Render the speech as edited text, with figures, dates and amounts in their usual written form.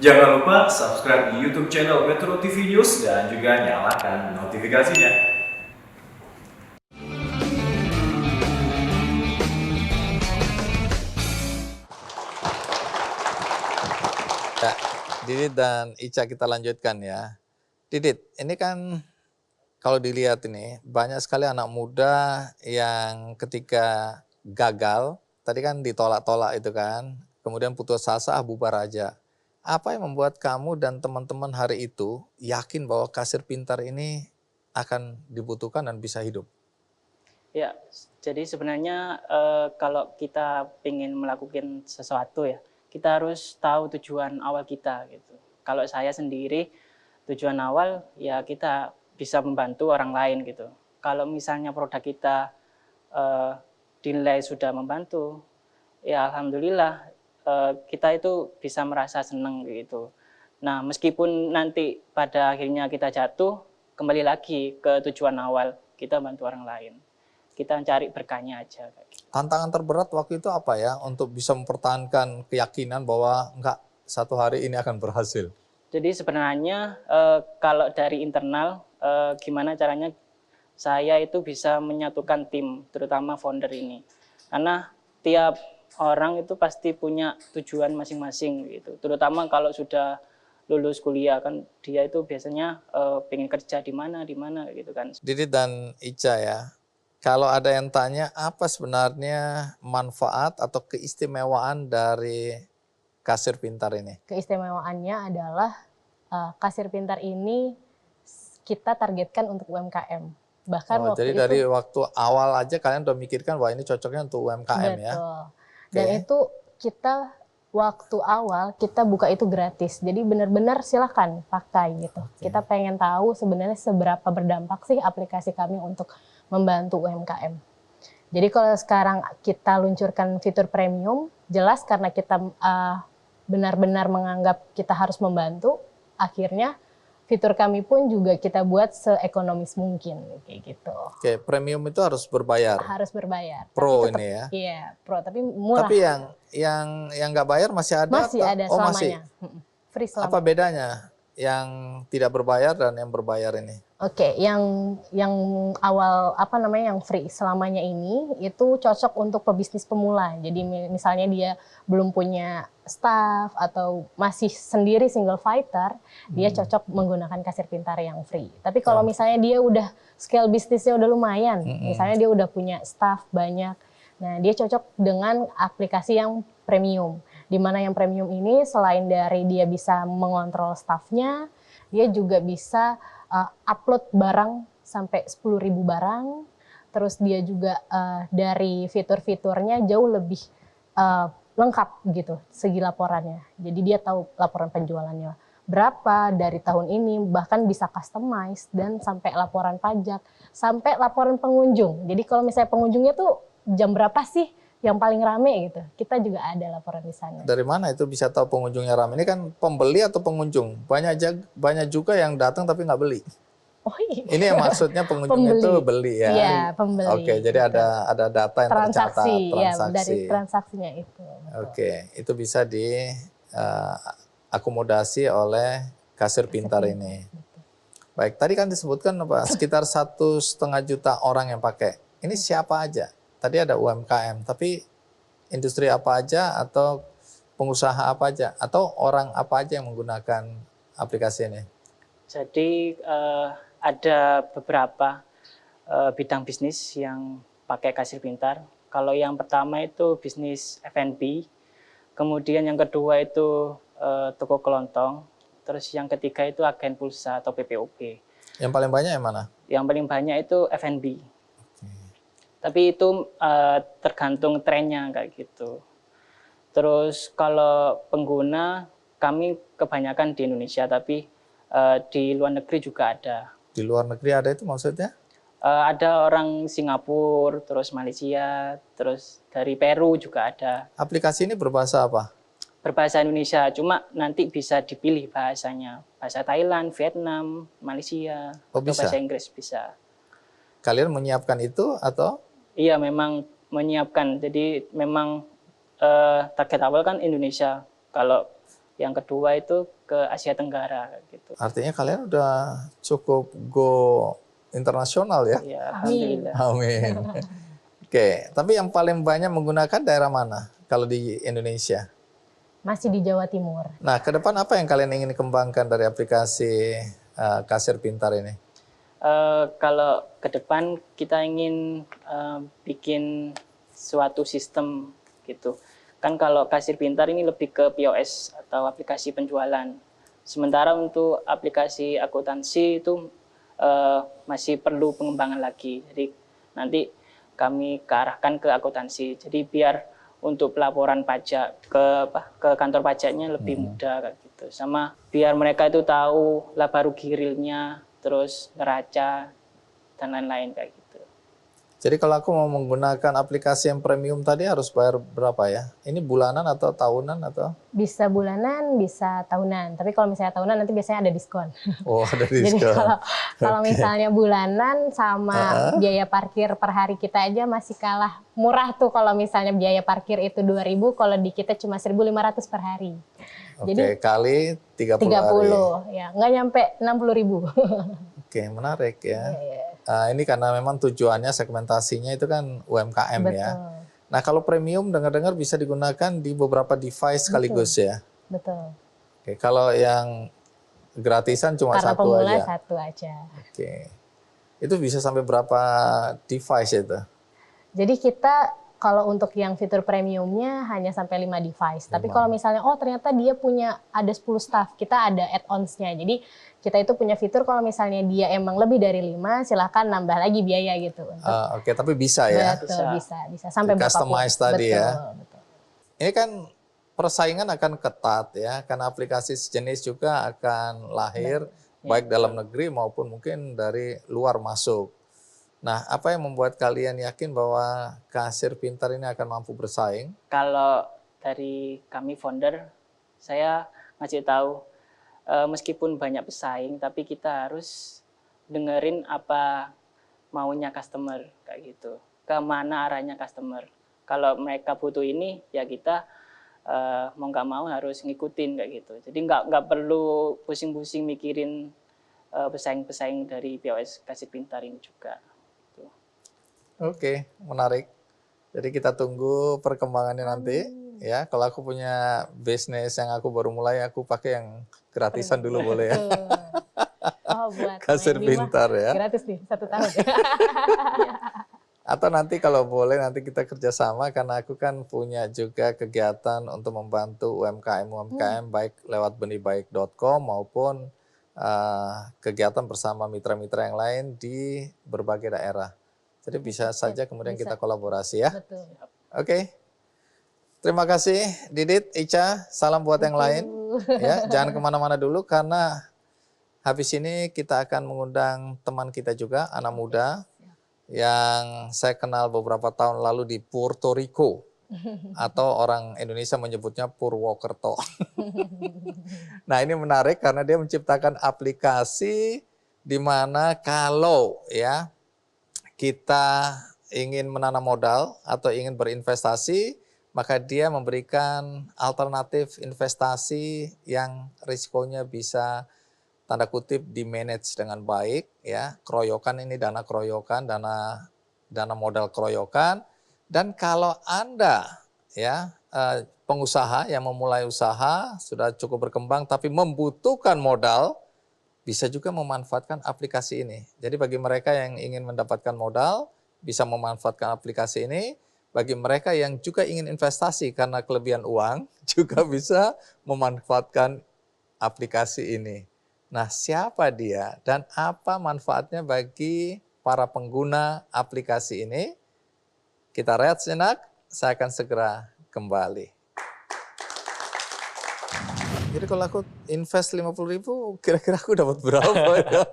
Jangan lupa subscribe di YouTube channel Metro TV News dan juga nyalakan notifikasinya. Ya, Didit dan Ica kita lanjutkan ya. Didit, ini kan kalau dilihat ini banyak sekali anak muda yang ketika gagal, tadi kan ditolak-tolak itu kan, kemudian putus asa, bubar aja. Apa yang membuat kamu dan teman-teman hari itu yakin bahwa kasir pintar ini akan dibutuhkan dan bisa hidup? Ya, jadi sebenarnya kalau kita ingin melakukan sesuatu ya, kita harus tahu tujuan awal kita gitu. Kalau saya sendiri, tujuan awal ya kita bisa membantu orang lain gitu. Kalau misalnya produk kita dinilai sudah membantu, ya alhamdulillah kita itu bisa merasa senang gitu. Nah, meskipun nanti pada akhirnya kita jatuh, kembali lagi ke tujuan awal, kita bantu orang lain. Kita cari berkahnya aja. Tantangan terberat waktu itu apa ya untuk bisa mempertahankan keyakinan bahwa enggak, satu hari ini akan berhasil? Jadi sebenarnya kalau dari internal, gimana caranya saya itu bisa menyatukan tim, terutama founder ini. Karena tiap orang itu pasti punya tujuan masing-masing gitu. Terutama kalau sudah lulus kuliah kan dia itu biasanya pengen kerja di mana gitu kan. Didit dan Ica ya, kalau ada yang tanya apa sebenarnya manfaat atau keistimewaan dari kasir pintar ini? Keistimewaannya adalah kasir pintar ini kita targetkan untuk UMKM. Bahkan jadi dari waktu awal aja kalian udah mikirkan bahwa ini cocoknya untuk UMKM ya? Betul. Dan itu kita waktu awal kita buka itu gratis. Jadi benar-benar silakan pakai gitu. Kita pengen tahu sebenarnya seberapa berdampak sih aplikasi kami untuk membantu UMKM. Jadi kalau sekarang kita luncurkan fitur premium, jelas karena kita benar-benar menganggap kita harus membantu, akhirnya fitur kami pun juga kita buat seekonomis mungkin kayak gitu. Oke, premium itu harus berbayar. Harus berbayar. Pro tetap, ini ya. Iya, pro tapi murah. Tapi yang nggak bayar masih ada? Masih ada selamanya. Masih. Free selamanya. Apa bedanya yang tidak berbayar dan yang berbayar ini? Oke, yang awal yang free selamanya ini itu cocok untuk pebisnis pemula. Jadi misalnya dia belum punya staff atau masih sendiri single fighter, dia cocok menggunakan kasir pintar yang free. Tapi kalau misalnya dia udah scale bisnisnya udah lumayan, misalnya dia udah punya staff banyak, nah dia cocok dengan aplikasi yang premium. Di mana yang premium ini selain dari dia bisa mengontrol staffnya, dia juga bisa upload barang sampai 10.000 barang, terus dia juga dari fitur-fiturnya jauh lebih lengkap gitu segi laporannya. Jadi dia tahu laporan penjualannya berapa dari tahun ini, bahkan bisa customize dan sampai laporan pajak, sampai laporan pengunjung. Jadi kalau misalnya pengunjungnya tuh jam berapa sih yang paling rame gitu, kita juga ada laporan di sana. Dari mana itu bisa tahu pengunjungnya ramai? Ini kan pembeli atau pengunjung? Banyak juga yang datang tapi nggak beli. Oh iya. Ini yang maksudnya pengunjung itu beli ya? Iya, pembeli. Oke, jadi gitu. ada data yang tercatat, transaksi. Ya, dari transaksinya itu. Oke, itu bisa diakomodasi oleh kasir pintar ini. Baik, tadi kan disebutkan apa? Sekitar 1,5 juta orang yang pakai. Ini siapa aja? Tadi ada UMKM, tapi industri apa aja atau pengusaha apa aja atau orang apa aja yang menggunakan aplikasi ini? Jadi ada beberapa bidang bisnis yang pakai kasir pintar. Kalau yang pertama itu bisnis F&B, kemudian yang kedua itu toko kelontong, terus yang ketiga itu agen pulsa atau PPOP. Yang paling banyak yang mana? Yang paling banyak itu F&B. Tapi itu tergantung trennya kayak gitu. Terus kalau pengguna, kami kebanyakan di Indonesia, tapi di luar negeri juga ada. Di luar negeri ada itu maksudnya? Ada orang Singapura, terus Malaysia, terus dari Peru juga ada. Aplikasi ini berbahasa apa? Berbahasa Indonesia, cuma nanti bisa dipilih bahasanya. Bahasa Thailand, Vietnam, Malaysia, atau bisa? Bahasa Inggris bisa. Kalian menyiapkan itu atau? Iya, memang menyiapkan. Jadi memang target awal kan Indonesia. Kalau yang kedua itu ke Asia Tenggara gitu. Artinya kalian udah cukup go internasional ya? Ya, Amin. alhamdulillah. Amin. Oke, tapi yang paling banyak menggunakan daerah mana kalau di Indonesia? Masih di Jawa Timur. Nah, ke depan apa yang kalian ingin kembangkan dari aplikasi kasir pintar ini? Kalau ke depan kita ingin bikin suatu sistem gitu. Kan kalau kasir pintar ini lebih ke POS atau aplikasi penjualan. Sementara untuk aplikasi akuntansi itu masih perlu pengembangan lagi. Jadi nanti kami kearahkan ke akuntansi. Jadi biar untuk pelaporan pajak ke kantor pajaknya lebih mudah kayak gitu. Sama biar mereka itu tahu laba rugi realnya, terus neraca dan lain-lain kayak gitu. Jadi kalau aku mau menggunakan aplikasi yang premium tadi harus bayar berapa ya? Ini bulanan atau tahunan atau? Bisa bulanan, bisa tahunan. Tapi kalau misalnya tahunan nanti biasanya ada diskon. Oh, ada Jadi diskon. kalau misalnya bulanan sama biaya parkir per hari kita aja masih kalah murah tuh. Kalau misalnya biaya parkir itu 2.000, kalau di kita cuma 1.500 per hari. Oke, Jadi kali 30 hari. 30, ya nggak nyampe 60.000. Oke, menarik ya. Iya. Ini karena memang tujuannya segmentasinya itu kan UMKM ya. Betul, Nah, kalau premium dengar-dengar bisa digunakan di beberapa device sekaligus ya. betul. Oke, kalau yang gratisan cuma Karena satu pemula aja. satu aja. Oke. Itu bisa sampai berapa device itu? Jadi kita kalau untuk yang fitur premiumnya hanya sampai 5 device. Tapi kalau misalnya ternyata dia punya ada 10 staff, kita ada add-ons-nya. Jadi kita itu punya fitur kalau misalnya dia emang lebih dari 5, silahkan nambah lagi biaya gitu. Oke, tapi bisa ya. Betul, bisa sampai berapapun. Customize tadi betul, ya. Betul. Ini kan persaingan akan ketat ya, karena aplikasi sejenis juga akan lahir baik dalam negeri maupun mungkin dari luar masuk. Nah, apa yang membuat kalian yakin bahwa kasir pintar ini akan mampu bersaing? Kalau dari kami founder, saya ngasih tahu meskipun banyak pesaing, tapi kita harus dengerin apa maunya customer kayak gitu. Kemana arahnya customer. Kalau mereka butuh ini, ya kita mau nggak mau harus ngikutin kayak gitu. Jadi nggak perlu pusing-pusing mikirin pesaing-pesaing dari POS kasir pintar ini juga. Oke, menarik. Jadi kita tunggu perkembangannya nanti. Ya, kalau aku punya bisnis yang aku baru mulai, aku pakai yang gratisan dulu boleh ya. Buat Kasir main Bima, pintar ya. gratis nih 1 tahun. Atau nanti kalau boleh nanti kita kerjasama karena aku kan punya juga kegiatan untuk membantu UMKM baik lewat benihbaik.com maupun kegiatan bersama mitra-mitra yang lain di berbagai daerah. Jadi bisa saja kemudian kita kolaborasi ya. Betul. Oke. Terima kasih Didit, Ica. Salam buat yang lain. Ya, jangan kemana-mana dulu karena habis ini kita akan mengundang teman kita juga, anak muda yang saya kenal beberapa tahun lalu di Puerto Rico atau orang Indonesia menyebutnya Purwokerto. Nah, ini menarik karena dia menciptakan aplikasi di mana kalau ya kita ingin menanam modal atau ingin berinvestasi, maka dia memberikan alternatif investasi yang risikonya bisa tanda kutip di manage dengan baik ya. Keroyokan ini dana keroyokan, dana modal keroyokan. Dan kalau Anda ya pengusaha yang memulai usaha sudah cukup berkembang tapi membutuhkan modal, bisa juga memanfaatkan aplikasi ini. Jadi bagi mereka yang ingin mendapatkan modal, bisa memanfaatkan aplikasi ini. Bagi mereka yang juga ingin investasi karena kelebihan uang, juga bisa memanfaatkan aplikasi ini. Nah, siapa dia dan apa manfaatnya bagi para pengguna aplikasi ini? Kita rehat sejenak, saya akan segera kembali. Jadi kalau aku invest 50.000, kira-kira aku dapat berapa ya?